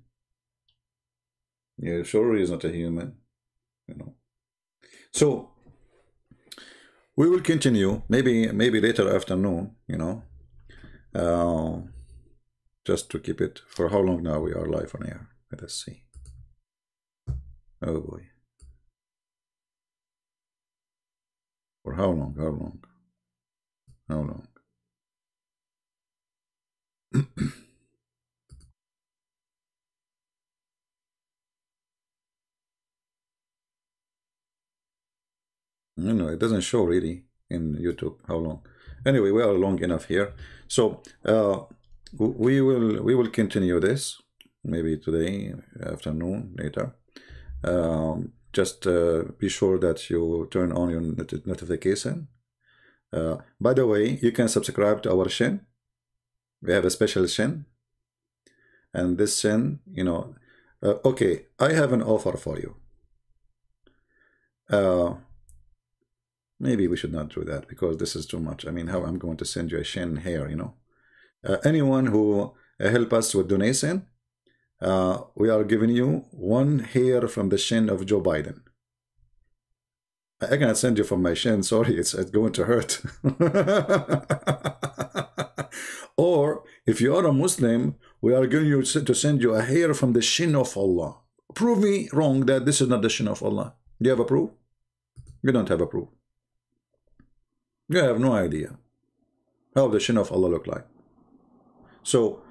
Yeah, sure he is not a human. You know. So we will continue, maybe later afternoon, you know, just to keep it. For how long now we are live on air? Let us see. Oh boy. For how long? How long? How long? No, it doesn't show really in YouTube how long. Anyway, we are long enough here, so we will continue this maybe today afternoon later. Just be sure that you turn on your notification. By the way, you can subscribe to our shin. We have a special shin, and this shin, you know, okay, I have an offer for you. Maybe we should not do that because this is too much. I mean, how I'm going to send you a shin hair, you know. Anyone who help us with donation, we are giving you 1 hair from the shin of Joe Biden. I cannot send you from my shin, sorry, it's going to hurt. Or if you are a Muslim, we are going to send you a hair from the shin of Allah. Prove me wrong that this is not the shin of Allah. Do you have a proof? You don't have a proof. You have no idea how the shin of Allah look like. So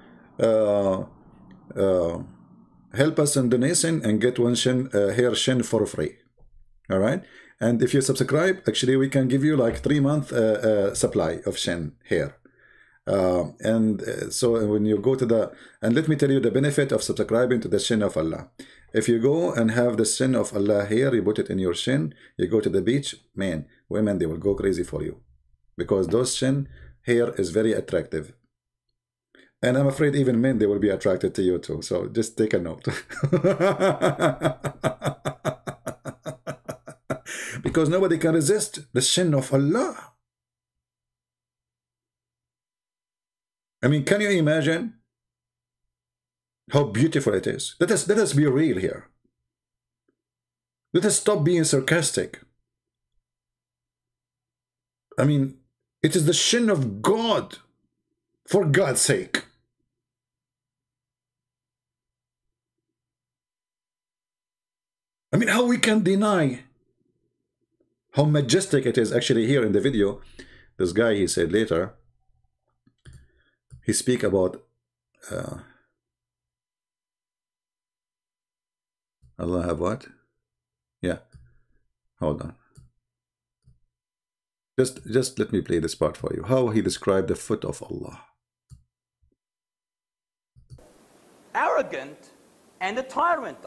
help us in donation and get 1 shin, hair shin for free. All right. And if you subscribe, actually we can give you like 3-month supply of shin hair. So when you go to the, and let me tell you the benefit of subscribing to the shin of Allah. If you go and have the shin of Allah hair, you put it in your shin, you go to the beach, man, women, they will go crazy for you. Because those shin hair is very attractive. And I'm afraid even men, they will be attracted to you too. So just take a note. Because nobody can resist the shin of Allah. I mean, can you imagine how beautiful it is? Let us be real here. Let us stop being sarcastic. I mean, it is the shin of God, for God's sake. I mean, how we can deny how majestic it is. Actually, here in the video, this guy, he said later, he speak about Allah have what? Yeah, hold on. Just let me play this part for you. How he described the foot of Allah. Arrogant and a tyrant.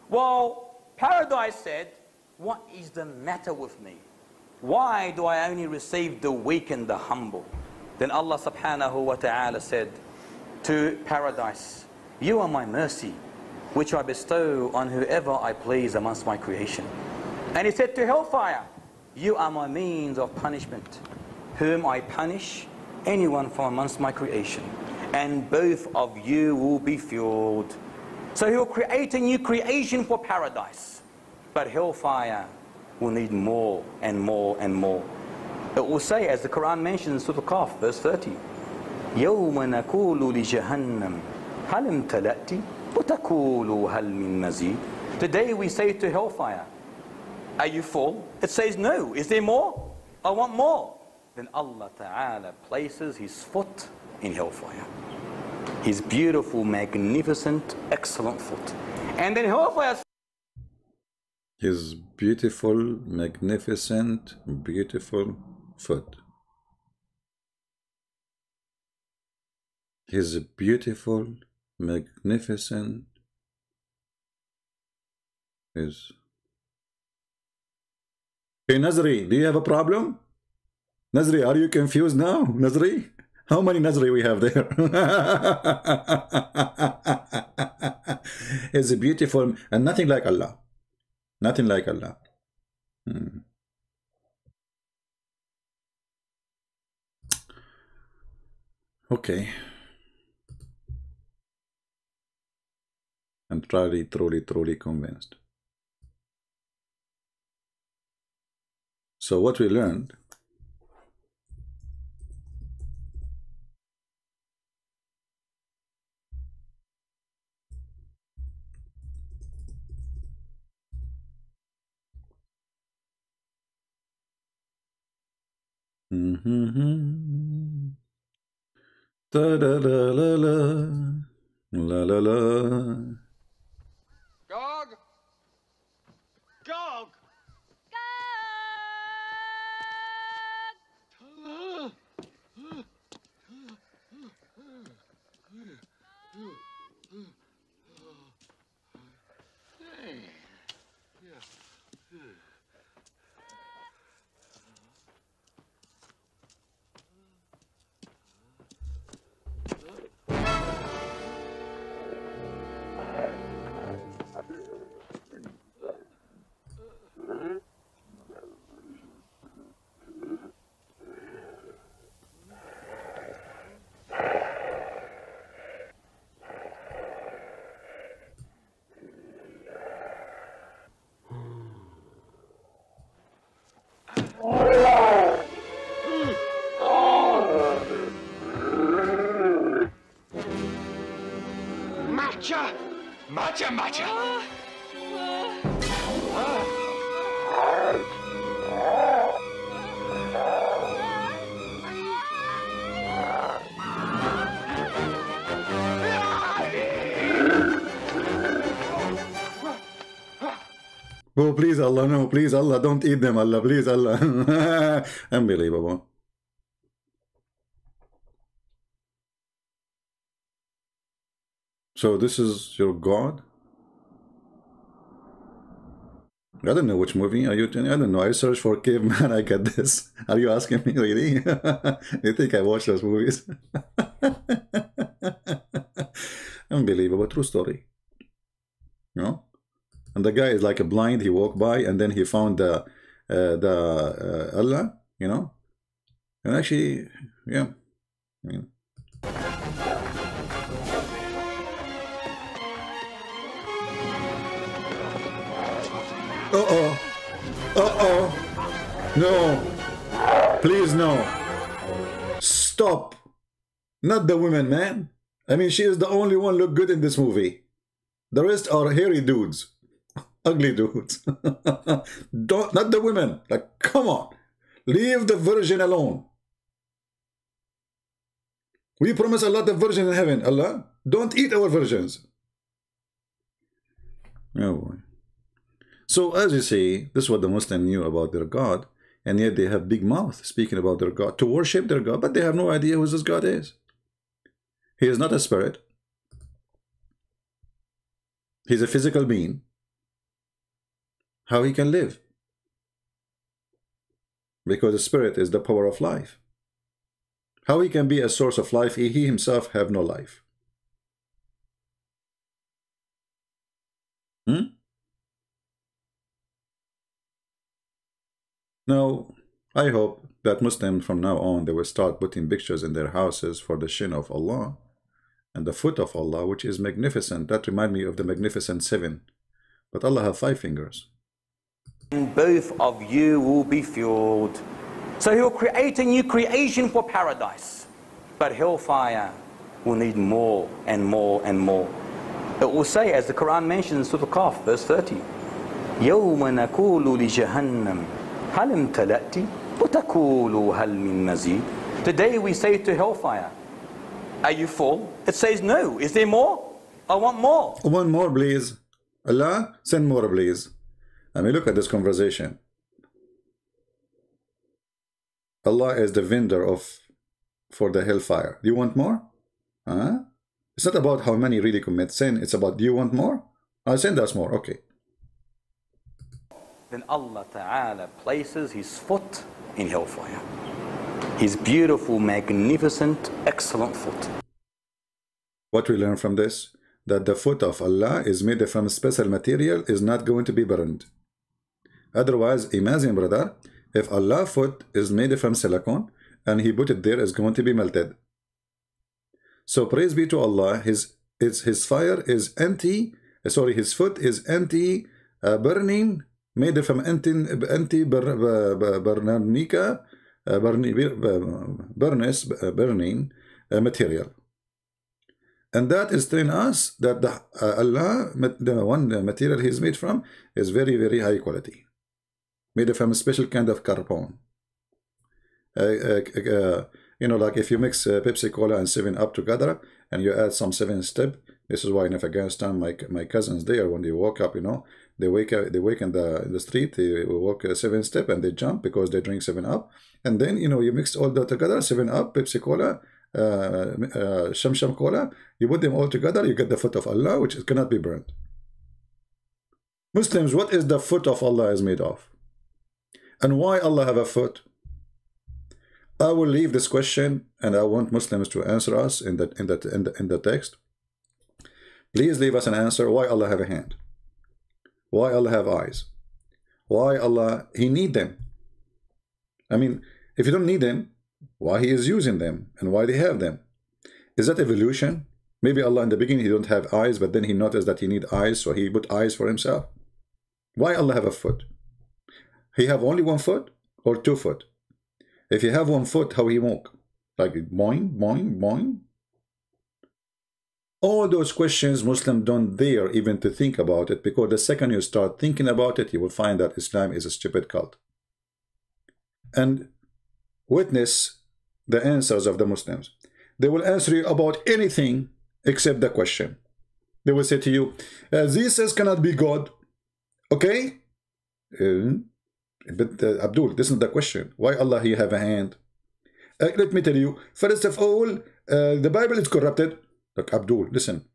Well, Paradise said, what is the matter with me? Why do I only receive the weak and the humble? Then Allah subhanahu wa ta'ala said to Paradise, you are my mercy, which I bestow on whoever I please amongst my creation. And he said to Hellfire, you are my means of punishment, whom I punish anyone from amongst my creation. And both of you will be fueled. So he will create a new creation for Paradise. But Hellfire will need more and more and more. It will say, as the Quran mentions, Surah Al-Kahf, verse 30, يَوْمَ نَقُولُ لِجَهَنَّمْ هَلْ امْتَلَأْتِ وَتَقُولُ هَلْ مِن مَزِيدٍ. Today we say to Hellfire, are you full? It says no. Is there more? I want more. Then Allah Ta'ala places his foot in Hellfire. His beautiful, magnificent, excellent foot. And then Hellfire, his beautiful, magnificent, beautiful foot. His beautiful, magnificent is. Hey Nazri, do you have a problem? Nazri, are you confused now? Nazri? How many Nazri we have there? It's beautiful and nothing like Allah. Nothing like Allah. Okay. I'm truly convinced. So what we learned, da da la la la la la la. Gog! Gog! Matcha! Oh, please, Allah, no, please, Allah, don't eat them, Allah, please, Allah. Unbelievable. So this is your God? I don't know which movie are you telling. I don't know. I searched for caveman, I get this. Are you asking me really? You think I watch those movies? Unbelievable, true story. You know? And the guy is like a blind, he walked by and then he found the Allah, you know? And actually, yeah. I mean, no, please no, stop, not the women, man. I mean, she is the only one look good in this movie. The rest are hairy dudes, ugly dudes. Not the women, like, come on, leave the virgin alone. We promise a lot of virgin in heaven. Allah, don't eat our virgins. Oh boy. So as you see, this is what the Muslim knew about their God, and yet they have big mouth speaking about their God, to worship their God, but they have no idea who this God is. He is not a spirit. He's a physical being. How he can live? Because the spirit is the power of life. How he can be a source of life, he himself have no life. Now, I hope that Muslims from now on, they will start putting pictures in their houses for the shin of Allah and the foot of Allah, which is magnificent. That reminds me of the Magnificent Seven. But Allah have 5 fingers. And both of you will be fueled. So he will create a new creation for paradise. But hellfire will need more and more and more. It will say, as the Quran mentions in Surah Al-Kahf, verse 30, يَوْمَ نَقُولُ لِجَهَنَّمْ هَلْ امْتَلَأْتِ وَتَقُولُ هَلْ مِن مَزِيدٍ. Today we say to hellfire, are you full? It says no. Is there more? I want more. One more, please. Allah, send more, please. I mean, look at this conversation. Allah is the vendor for the hellfire. Do you want more? Huh? It's not about how many really commit sin. It's about, do you want more? I'll send us more. Okay. Then Allah Ta'ala places his foot in hellfire. His beautiful, magnificent, excellent foot. What we learn from this? That the foot of Allah is made from special material, is not going to be burned. Otherwise, imagine, brother, if Allah's foot is made from silicone and he put it there, it's going to be melted. So praise be to Allah, his fire is anti, sorry, his foot is anti burning, made from burning material. And that is telling us that the Allah, the one material he's made from, is very, very high quality. Made from a special kind of carbon. You know, like if you mix Pepsi Cola and 7-Up together and you add some 7-Step, this is why in Afghanistan, my cousins there, when they woke up, you know, they wake in the street, they walk 7-Step and they jump because they drink 7-Up. And then, you know, you mix all that together, 7-Up, Pepsi Cola, Sham Cola, you put them all together, you get the foot of Allah, which cannot be burnt. Muslims, what is the foot of Allah is made of? And why Allah have a foot? I will leave this question and I want Muslims to answer us in the text. Please leave us an answer. Why Allah have a hand? Why Allah have eyes? Why Allah, he need them? I mean, if you don't need them, why he is using them and why they have them? Is that evolution? Maybe Allah in the beginning he don't have eyes, but then he noticed that he need eyes, so he put eyes for himself. Why Allah have a foot? He have only one foot or 2 foot? If you have 1 foot, how he walk? Like boing, boing, boing? All those questions Muslims don't dare even to think about it, because the second you start thinking about it, you will find that Islam is a stupid cult. And witness the answers of the Muslims. They will answer you about anything except the question. They will say to you, Jesus cannot be God. Okay? But Abdul, this is the question. Why Allah he have a hand? Let me tell you, first of all, the Bible is corrupted. Look, Abdul, listen.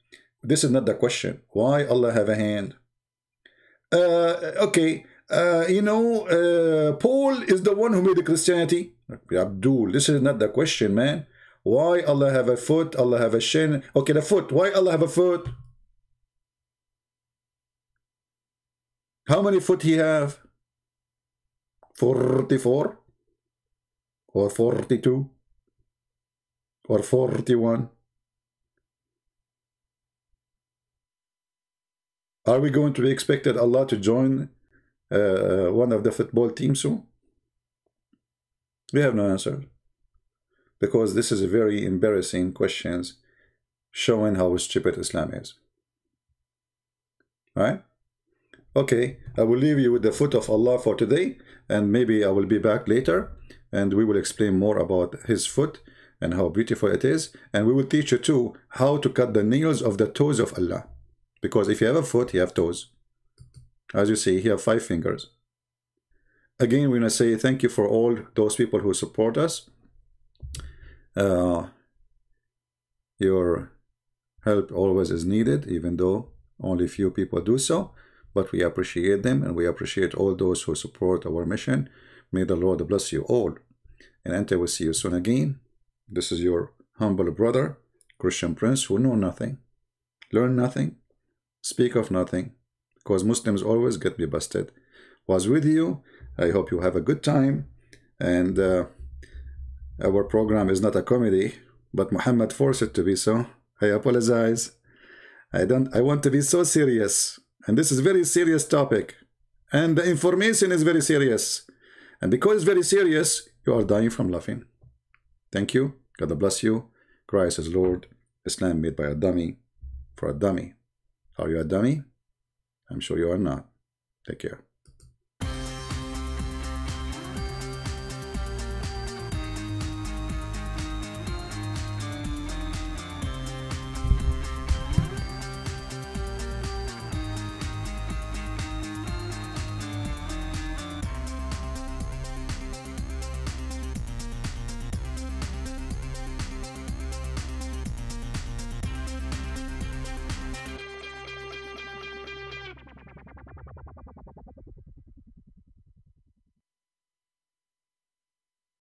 This is not the question. Why Allah have a hand? Okay, you know, Paul is the one who made the Christianity. Abdul, this is not the question, man. Why Allah have a foot? Allah have a shin. Okay, the foot. Why Allah have a foot? How many foot he have? 44 or 42 or 41? Are we going to be expected Allah to join one of the football teams soon? We have no answer, because this is a very embarrassing questions showing how stupid Islam is. All right? Okay, I will leave you with the foot of Allah for today, and maybe I will be back later and we will explain more about his foot and how beautiful it is, and we will teach you too how to cut the nails of the toes of Allah, because if you have a foot, you have toes. As you see, you have 5 fingers. Again, we're going to say thank you for all those people who support us. Your help always is needed, even though only few people do so. But we appreciate them, and we appreciate all those who support our mission. May the Lord bless you all. And until we see you soon again, this is your humble brother, Christian Prince, who know nothing, learn nothing, speak of nothing, because Muslims always get me busted. Was with you. I hope you have a good time. And our program is not a comedy, but Muhammad forced it to be so. I apologize. I want to be so serious. And this is a very serious topic. And the information is very serious. And because it's very serious, you are dying from laughing. Thank you. God bless you. Christ is Lord. Islam made by a dummy for a dummy. Are you a dummy? I'm sure you are not. Take care.